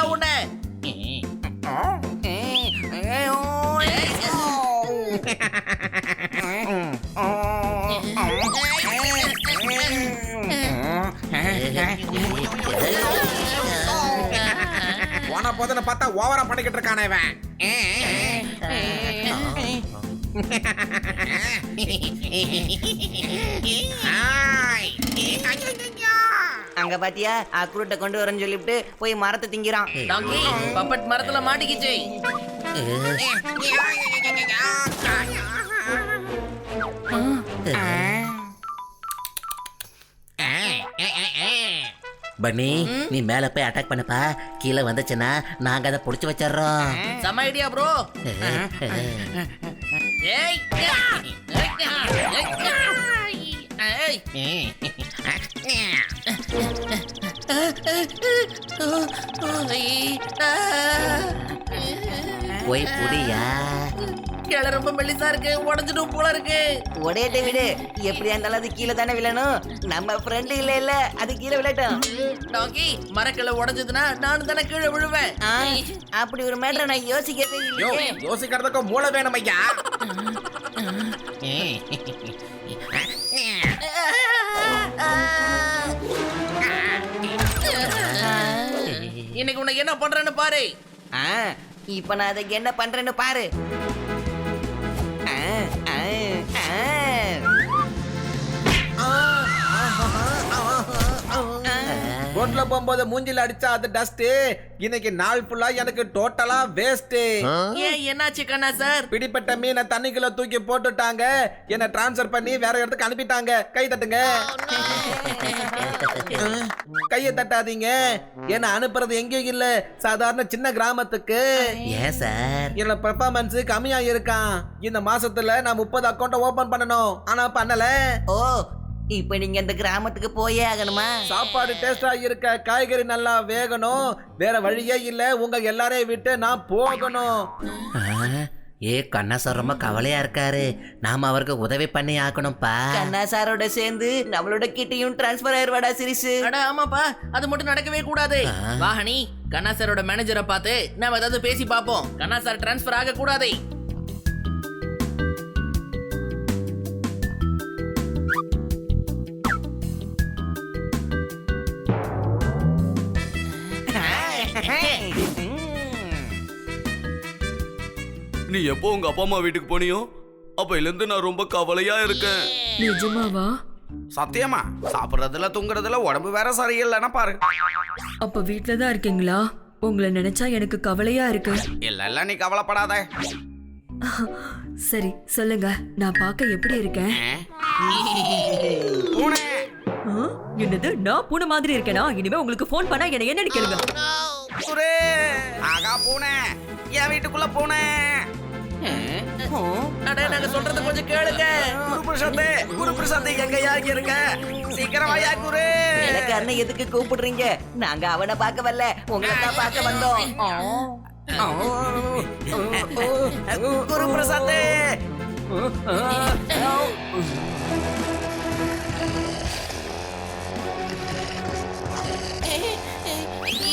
அவ்வளவுதான் உன்னை. போன போதுன்னு பார்த்தா ஓவரா பண்ணிக்கிட்டு இருக்கானே இவன். அங்க பாத்தியா அக்ரூட்டை கொண்டு வரேன்னு சொல்லிவிட்டு போய் மரத்தை திங்கிறான். டாங்கி பப்பட் மரத்துல மாட்டிக்கிச்சு. பன்னி நீ மேல போய் அட்டாக் பண்ணப்பா. கீழே வந்துச்சுன்னா நாங்க அதை புடிச்சு வச்சிடறோம். செம ஐடியா ப்ரோ. ஏய் போய் புடியா. கிளை ரொம்ப மெல்லிசா இருக்கு, உடஞ்சிடும் போல இருக்கு. உடையத்தை விடு, எப்படியா இருந்தாலும் அது கீழே தானே விழணும். நம்ம ஃப்ரெண்டு இல்ல அது கீழே விழட்டும். டாங்கி மரக்கிளை உடஞ்சதுன்னா நானும் தானே கீழே விழுவேன். அப்படி ஒரு மேட்டரை நான் யோசிக்கவே யோ, இல்லையே. யோசிக்கிறதுக்கு மூளை வேணும் ஐயா. இன்னைக்கு உனக்கு என்ன பண்றேன்னு பாரு. இப்ப நான் அதுக்கு என்ன பண்றேன்னு பாரு. ரோட்ல போகும்போது மூஞ்சில அடிச்சா அது டஸ்ட். இன்னைக்கு நாள் ஃபுல்லா எனக்கு டோட்டலா வேஸ்ட். ஏன் என்னாச்சு கண்ணா சார்? பிடிப்பட்ட மீனை தண்ணிக்குள்ள தூக்கி போட்டுட்டாங்க. என்ன டிரான்ஸ்ஃபர் பண்ணி வேற இடத்துக்கு அனுப்பிட்டாங்க. கை தட்டுங்க. கையை தட்டாதீங்க. என்ன அனுப்புறது எங்கேயும் இல்ல, சாதாரண சின்ன கிராமத்துக்கு. ஏன் சார்? என்னோட பெர்ஃபார்மன்ஸ் கம்மியா இருக்கான். இந்த மாசத்துல நான் 30 அக்கௌண்ட் ஓபன் பண்ணணும், ஆனா பண்ணல. ஓ, இப்ப நீங்க இந்த கிராமத்துக்கு போயே ஆகணுமா? சாப்பாடு டேஸ்டா இருக்க, காய்கறி நல்லா வேகணும். வேற வழியே இல்ல, உங்க எல்லாரையும் விட்டு நான் போகணும். ஏ கண்ணா சார் ரொம்ப கவலையா இருக்காரு. நாம அவருக்கு உதவி பண்ணி ஆக்கணும்ப்பா. கண்ணா சாரோட சேர்ந்து நம்மளோட கிட்டையும் டிரான்ஸ்பர் ஆயிருவாடா சிரிசு. அட ஆமாப்பா, அது மட்டும் நடக்கவே கூடாது. வாஹனி கண்ணா சாரோட மேனேஜரை பார்த்து நாம ஏதாவது பேசி பாப்போம். கண்ணா சார் டிரான்ஸ்பர் ஆக கூடாது. நீ எப்போ உங்க அப்பா அம்மா வீட்டுக்கு போனியோ அப்பையில இருந்து நான் ரொம்ப கவலையா இருக்கேன். நிஜமாவா? சத்தியமா சாப்பிடுறதுல தூங்குறதுல உடம்பு வேற சரியில்லைன்னா பாரு. அப்ப வீட்ல தான் இருக்கீங்களா? உங்களை நினைச்சா எனக்கு கவலையா இருக்கு. இல்ல நீ கவலைப்படாத. சரி சொல்லுங்க, நான் பார்க்க எப்படி இருக்கேன்? என்னது, நான் பூனை மாதிரி இருக்கேனா? இனிமே உங்களுக்கு போன் பண்ணா என்ன என்னன்னு கேளுங்க. ஆகா பூனை, என் வீட்டுக்குள்ள பூனை. அட நாங்க சொல்றது கொஞ்சம் கேளுங்க. குரு பிரசாத் எங்கயா இருக்க? சீக்கிரம் வாயா குரு. எனக்கு அண்ணன் எதுக்கு கூப்பிடுறீங்க? நாங்க அவனை பார்க்க வரல, உங்களை தான் பார்க்க வந்தோம். குரு பிரசாத்,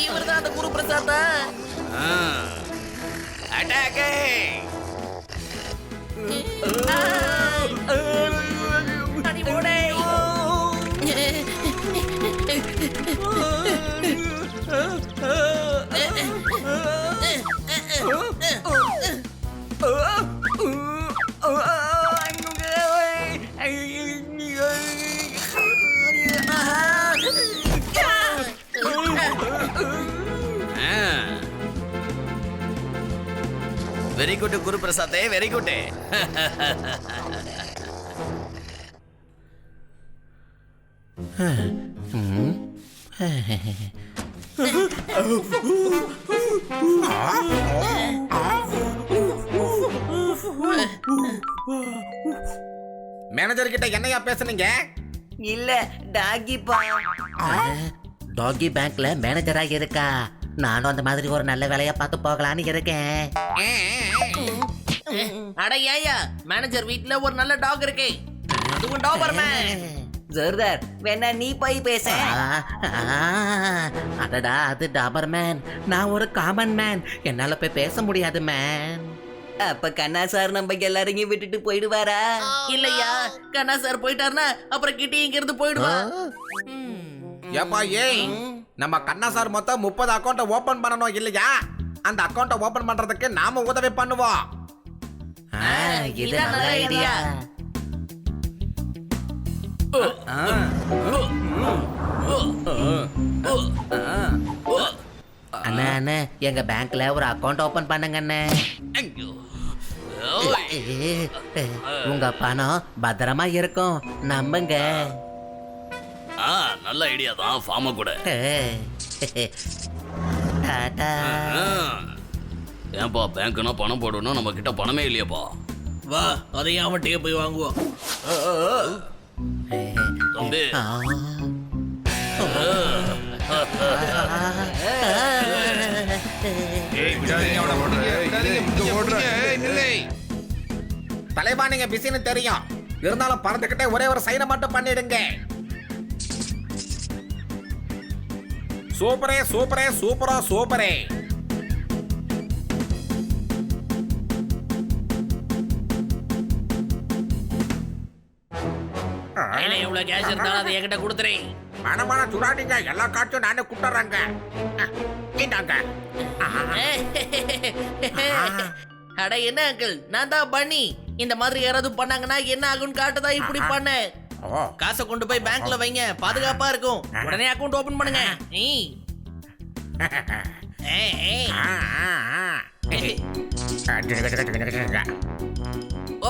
இவர்தான் அந்த குரு பிரசாத். அட்டாக். அடி போடே. Very good Guru Prasad, very good. Manager கிட்ட என்னையா பேசுனீங்க? இல்ல டாகிப்பா. டாகி பேங்க்ல மேனேஜரா இருக்கா. நானும் அந்த மாதிரி ஒரு நல்ல வேலையா பார்த்து போகலான்னு இருக்கேன். அட ஏயா, மேனேஜர் வீட்ல ஒரு நல்ல டாக் இருக்கு. அதுவும் டாபர்மேன். ஜோர்தார் வேணா நீ போய் பேச. அடடா அது டாபர் மேன், நான் ஒரு காமன் மேன், என்னால போய் பேச முடியாது மேன். அப்ப கண்ணா சார் நம்ம எல்லாரையும் விட்டுட்டு போயிடுவாரா? இல்லையா, கண்ணா சார் போயிட்டாருன்னா அப்புறம் கிட்டி இங்க இருந்து போயிடுவா. ஏப்பா ஏய், நம்ம கண்ணா சார் மொத்தம் 30 அக்கௌண்ட்டை ஓபன் பண்ணணும் இல்லையா? அந்த அக்கௌண்ட்டை ஓபன் பண்றதுக்கு நாம உதவி பண்ணுவோம். இது இதான் நல்ல நல்ல ஐடியா. அண்ணா அண்ணா, எங்க பேங்க்ல ஒரு அக்கௌண்ட் ஓபன் பண்ணுங்க அண்ணே. உங்க பணம் பத்திரமா இருக்கும், நம்புங்க. நல்ல ஐடியா தான், ஃபார்ம கூட. டாடா. ஏன்பா பேங்க்னா பணம் போடணும், நம்ம கிட்ட பணமே இல்லையாப்பா. வா, அதையும் அவன்கிட்டயே போய் வாங்குவோம். தம்பி தலைவா நீங்க பிஸின்னு தெரியும், இருந்தாலும் பறந்துகிட்டே ஒரே ஒரு சைனை மட்டும் பண்ணிடுங்க. சூப்பரே சூப்பரே சூப்பரா சூப்பரே. கையில எவ்வளவு கேஷ் இருந்தாலும் அதை என்கிட்ட கொடுத்துறே. மனமான சுடாதீங்க, எல்லா காட்டும் நானே குட்டுறாங்க. இந்தாங்க. அட என்ன அங்கிள், நான் தான் பண்ணி இந்த மாதிரி யாராவது பண்ணாங்கன்னா என்ன ஆகும்னு காட்டுதான் இப்படி பண்ணேன். ஓ, காசை கொண்டு போய் பேங்க்ல வைங்க, பாதுகாப்பா இருக்கும். உடனே அக்கவுண்ட் ஓபன் பண்ணுங்க.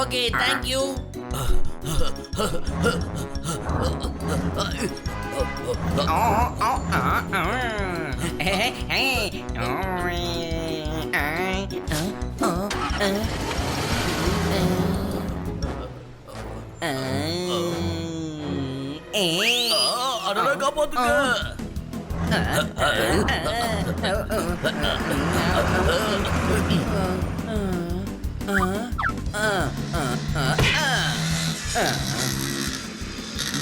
Okay, thank you. அடடா காப்பாத்துங்க.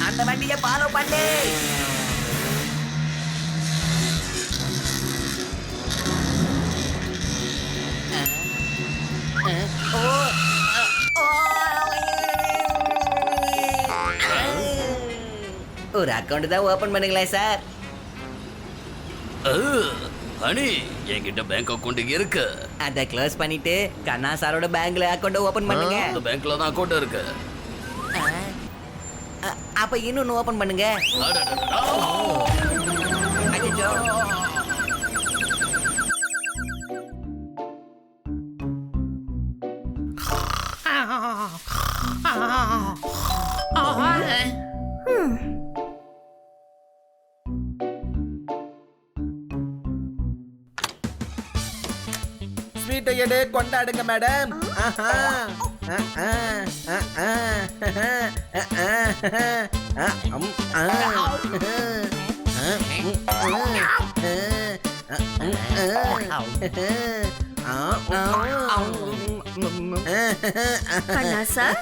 அந்த வண்டியை ஃபாலோ பண்ணு. ஒரு அக்கவுண்ட் தான் ஓபன் பண்ணுங்களேன் சார். ஹனி, என்கிட்ட பேங்க் அக்கவுண்ட் இருக்கு. அதை க்ளோஸ் பண்ணிட்டு கண்ணா சாரோட பேங்க்ல அக்கவுண்ட் ஓபன் பண்ணுங்க. அந்த பேங்க்ல தான் அக்கவுண்ட் இருக்கு. அப்ப இன்னொன்னு ஓபன் பண்ணுங்க. அடடடடா. அச்சச்சோ. ஸ்வீட்டை எடு, கொண்டாடுங்க மேடம். கண்ணா சார்,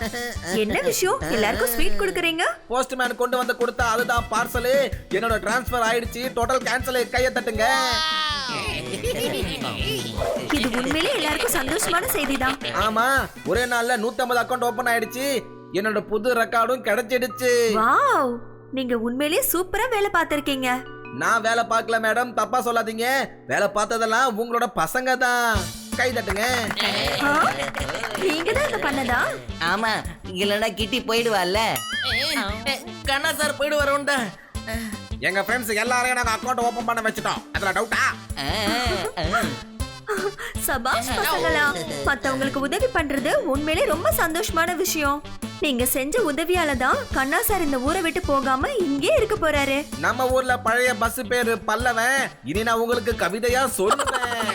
என்ன விஷயம் எல்லாருக்கும் ஸ்வீட் கொடுக்கறீங்க? போஸ்ட்மேன் கொண்டு வந்து கொடுத்தா அதுதான் பார்சலு. என்னோட டிரான்ஸ்ஃபர் ஆயிடுச்சு, டோட்டல் கேன்சல். கையை தட்டுங்க. இது உண்மையிலே எல்லாருக்கும் சந்தோஷமான செய்திதான். ஆமா, ஒரே நாள்ல 150 அக்கவுண்ட் ஓபன் ஆயிடுச்சு. என்னோட புது ரெக்கார்டும் கிடைச்சிடுச்சு. வாவ், நீங்க உண்மையிலே சூப்பரா வேலை பார்த்திருக்கீங்க. நான் வேலை பார்க்கல மேடம், தப்பா சொல்லாதீங்க. வேலை பார்த்ததெல்லாம் உங்களோட பசங்க தான். கை தட்டுங்க. நீங்க தான் இத பண்ணதா? ஆமா, இல்லனா கிட்டி போயிடுவாள்ல. கண்ணா சார் போயிடு வரோம்டா. எங்க ஃப்ரெண்ட்ஸ் எல்லாரையும் நாங்க அக்கவுண்ட் ஓபன் பண்ண வச்சிட்டோம். அதுல டவுட்டா? சபாஷ் பசங்களா, மத்தவங்களுக்கு உதவி பண்றது உண்மையிலே ரொம்ப சந்தோஷமான விஷயம். நீங்க செஞ்ச உதவியால தான் கண்ணா சார் இந்த ஊரை விட்டு போகாம இங்கே இருக்க போறாரு. நம்ம ஊர்ல பழைய பஸ் பேரு பல்லவன். இனி நான் உங்களுக்கு கவிதையா சொல்லுவேன்.